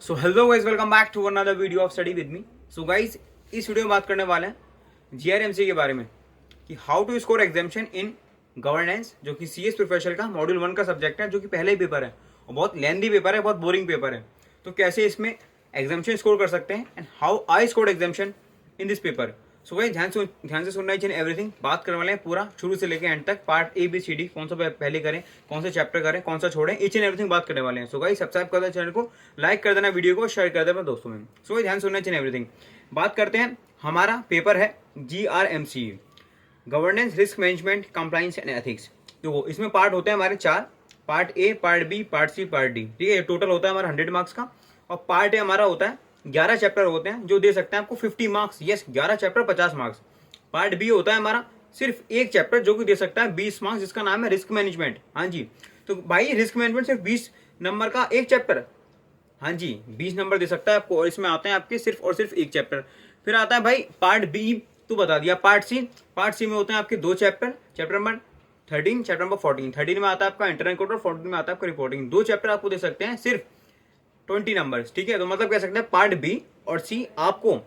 So hello guys, welcome back to another video of study with me. So guys, इस video में बात करने वाले हैं जीआरएमसी के बारे में कि how to score examination in governance, जो कि सीएस प्रोफेशनल का मॉड्यूल 1 का सब्जेक्ट है, जो कि पहले ही पेपर है और बहुत लेंथी पेपर है, बहुत बोरिंग पेपर है। तो कैसे इसमें एग्जामिनेशन स्कोर कर सकते हैं and how I score examination in this paper. So guys, ध्यान से सुनना है एवरीथिंग। बात करने वाले हैं पूरा शुरू से लेकर एंड तक, पार्ट ABCD, कौन सा पहले करें, कौन सा चैप्टर करें, कौन सा छोड़ें, ईच एंड एवरीथिंग बात करने वाले हैं। सो गाइस, सब्सक्राइब कर देना चैनल को, लाइक कर देना वीडियो को, शेयर कर देना दोस्तों में। सो गाइस, ध्यान सुनना है एवरीथिंग। बात करते हैं, हमारा पेपर है GRMC, governance, risk management, compliance and ethics. तो इसमें पार्ट होते हैं हमारे 4, part A, part B, part C, part D। ठीक है, टोटल होता है हमारा 100 मार्क्स का। और पार्ट A हमारा होता है 11 चैप्टर होते हैं, जो दे सकते हैं आपको 50 marks. Yes, 11 chapter 50 marks. Part B होता है हमारा सिर्फ एक चैप्टर, जो कि दे सकता है 20 मार्क्स, जिसका नाम है रिस्क मैनेजमेंट। हाँ जी, तो भाई रिस्क मैनेजमेंट सिर्फ 20 नंबर का एक चैप्टर। हाँ जी, 20 नंबर दे सकता है आपको, और इसमें आते हैं आपके सिर्फ और सिर्फ एक चैप्टर। फिर आता है भाई पार्ट B, तो बता दिया। पार्ट C में होते हैं आपके 2 chapter, chapter number 13, chapter number 14। 13 में आता है आपका इंटरनल कोड और 14 में आता है आपका रिपोर्टिंग। 2 चैप्टर आपको दे सकते हैं सिर्फ 20 नंबर। ठीक है, तो मतलब कह सकते हैं पार्ट B और C आपको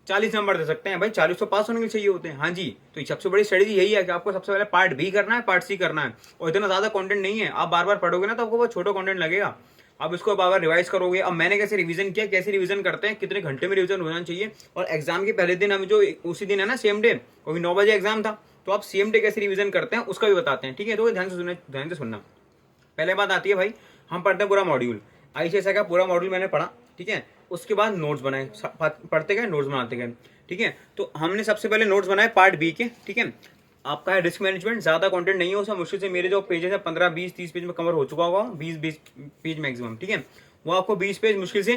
40 नंबर दे सकते हैं। भाई 40 तो पास होने के चाहिए होते हैं। हाँ जी, तो सबसे बड़ी स्ट्रेटेजी यही है कि आपको सबसे पहले पार्ट B करना है, पार्ट C करना है। और इतना ज्यादा कंटेंट नहीं है, आप बार बार पढ़ोगे ना तो आपको बहुत छोटा कंटेंट लगेगा। आप इसको बार बार रिवाइज करोगे। अब मैंने कैसे रिवीजन किया, कैसे रिवीजन करते हैं, कितने घंटे में रिवीजन होना चाहिए, और एग्जाम के पहले दिन हम जो उसी दिन है ना, सेम डे, क्योंकि 9 बजे एग्जाम था, तो आप सेम डे कैसे रिवीजन करते हैं उसका भी बताते हैं। ठीक है, तो ध्यान से सुनना। पहले बात आती है भाई, हम पढ़ते हैं पूरा मॉड्यूल। ICSI का पूरा मॉड्यूल मैंने पढ़ा। ठीक है, उसके बाद नोट्स बनाए, पढ़ते गए, नोट्स बनाते गए। ठीक है, तो हमने सबसे पहले नोट्स बनाए पार्ट B के। ठीक है, आपका है रिस्क मैनेजमेंट, ज्यादा कंटेंट नहीं है उसमें, मुश्किल से मेरे जो पेजेस है 15, 20, 30 पेज में कवर हो चुका होगा, 20 पेज मैक्सिमम। ठीक है, वो आपको 20 पेज मुश्किल से,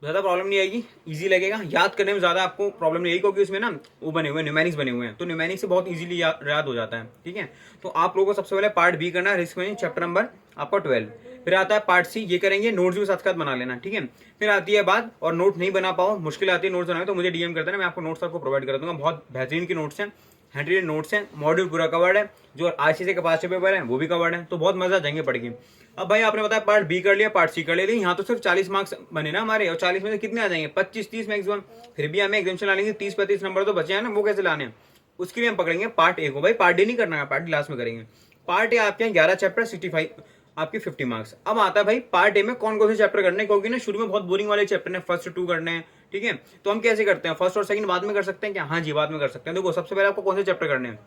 ज्यादा प्रॉब्लम नहीं आएगी, इजी लगेगा याद करने में, ज्यादा आपको प्रॉब्लम नहीं आएगी, क्योंकि उसमें ना वो बने हुए हैं, न्यूमेरिक्स बने हुए हैं, तो न्यूमेरिक्स से बहुत इजीली याद हो जाता है। ठीक है, तो आप लोगों को सबसे पहले पार्ट B करना है, रिस्क मैनेजमेंट, चैप्टर नंबर आपका 12। फिर आता है पार्ट C, ये करेंगे, नोट्स भी साथ साथ बना लेना। ठीक है, फिर आती है बात, और नोट नहीं बना पाओ, मुश्किल आती है नोट्स बनाने, तो मुझे DM कर देना, मैं आपको नोट्स आपको प्रोवाइड कर दूंगा। बहुत बेहतरीन की नोट्स हैं, हैंड नोट्स हैं, मॉड्यूल पूरा कवर्ड है, जो ICSI के पास पेपर है वो भी कवर्ड है, तो बहुत मजा आ जाएंगे पढ़ के। अब भाई आपने बताया पार्ट B कर लिया, पार्ट C कर लिया, लेकिन यहाँ तो सिर्फ 40 मार्क्स बने ना हमारे, और 40 में से कितने आ जाएंगे, 25-30 मैक्सिमम। फिर भी हमें एग्जामिनेशन लाने के 30-35 नंबर तो बचे हैं ना, वो कैसे लाने हैं, उसके लिए हम पकड़ेंगे पार्ट A को। भाई पार्ट D नहीं करना है, पार्ट D लास्ट में करेंगे। पार्ट A आपके यहाँ 11 चैप्टर, 65 आपके 50 मार्क्स। अब आता है भाई पार्ट A में कौन कौन से चैप्टर करने हैं, क्योंकि ना शुरू में बहुत बोरिंग वाले चैप्टर हैं, फर्स्ट 2 करने हैं। ठीक है, तो हम कैसे करते हैं, फर्स्ट और सेकंड बाद में कर सकते हैं क्या? हाँ जी, बाद में कर सकते हैं। देखो, सबसे पहले आपको कौन से चैप्टर करने हैं,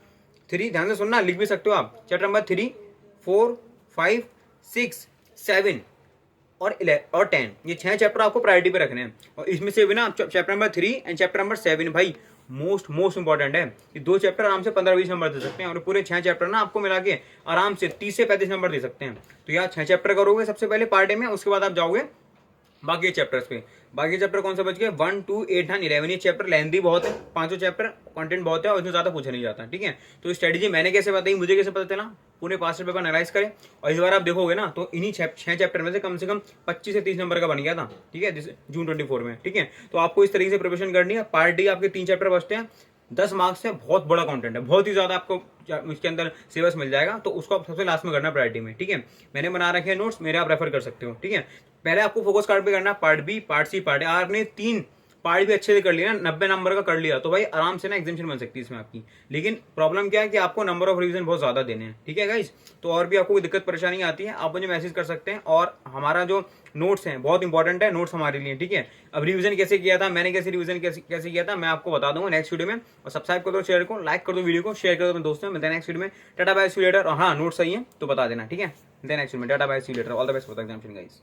3, ध्यान से सुनना, लिख भी सकते हो आप। चैप्टर नंबर 3, 4, 5, 6, 7 और 10, ये 6 चैप्टर आपको प्रायोरिटी पे रखने हैं। और इसमें से भी ना chapter number 3 and chapter number 7 भाई मोस्ट इंपॉर्टेंट है। ये 2 चैप्टर आराम से 15-20 नंबर दे सकते हैं, और पूरे 6 चैप्टर ना आपको मिला के आराम से 30 से 35 नंबर दे सकते हैं। तो यार 6 चैप्टर करोगे सबसे पहले पार्ट A में, उसके बाद आप जाओगे बाकी चैप्टर्स पे। बाकी चैप्टर कौन सा बच गया, 1, 2, 8 एंड 11। ये चैप्टर लेंथी बहुत है, 5 चैप्टर, कंटेंट बहुत है, और इसमें ज्यादा पूछा नहीं जाता। ठीक है, तो स्ट्रेटेजी मैंने कैसे बताई, मुझे कैसे पता चला, पूरे पास्ट पेपर एनालाइज करें, और इस बार आप देखोगे ना तो इन्हीं 6 चैप्टर में से कम 25 से 30 नंबर का बन गया था। ठीक है, जून 24 में। ठीक है, तो आपको इस तरीके से प्रिपरेशन करनी है। पार्ट D आपके 3 चैप्टर बचते हैं, 10 मार्क्स है, बहुत बड़ा कंटेंट है, बहुत ही ज्यादा आपको इसके अंदर सिलेबस मिल जाएगा, तो उसको आप सबसे लास्ट में करना प्रायोरिटी में। ठीक है, मैंने बना रखे हैं नोट्स, मेरे आप रेफर कर सकते हो। ठीक है, पहले आपको फोकस कार्ड पे करना part B, part C, part A। आपने 3 पार्ट भी अच्छे से कर लिया ना, 90 नंबर का कर लिया, तो भाई आराम से ना एग्जामिनेशन बन सकती है इसमें आपकी। लेकिन प्रॉब्लम क्या है कि आपको नंबर ऑफ रिवीजन बहुत ज्यादा देने हैं। ठीक है गाइस, तो और भी आपको कोई दिक्कत परेशानी आती है, आप मुझे मैसेज कर सकते हैं। और हमारा जो नोट्स हैं बहुत इंपॉर्टेंट है, नोट्स हमारे लिए। ठीक है, अब रिवीजन कैसे किया था, मैंने कैसे रिवीजन कैसे किया था, मैं आपको बता दूंगा नेक्स्ट वीडियो में। और सब्सक्राइब कर दो, शेयर को लाइक कर दो, वीडियो को शेयर कर दो अपने दोस्तों में। मिलते हैं नेक्स्ट वीडियो में, tata bye see you later. और हाँ, नोट्स सही है तो बता देना। ठीक है, मिलते हैं नेक्स्ट वीडियो में, tata bye see you later, all the best for the examination guys.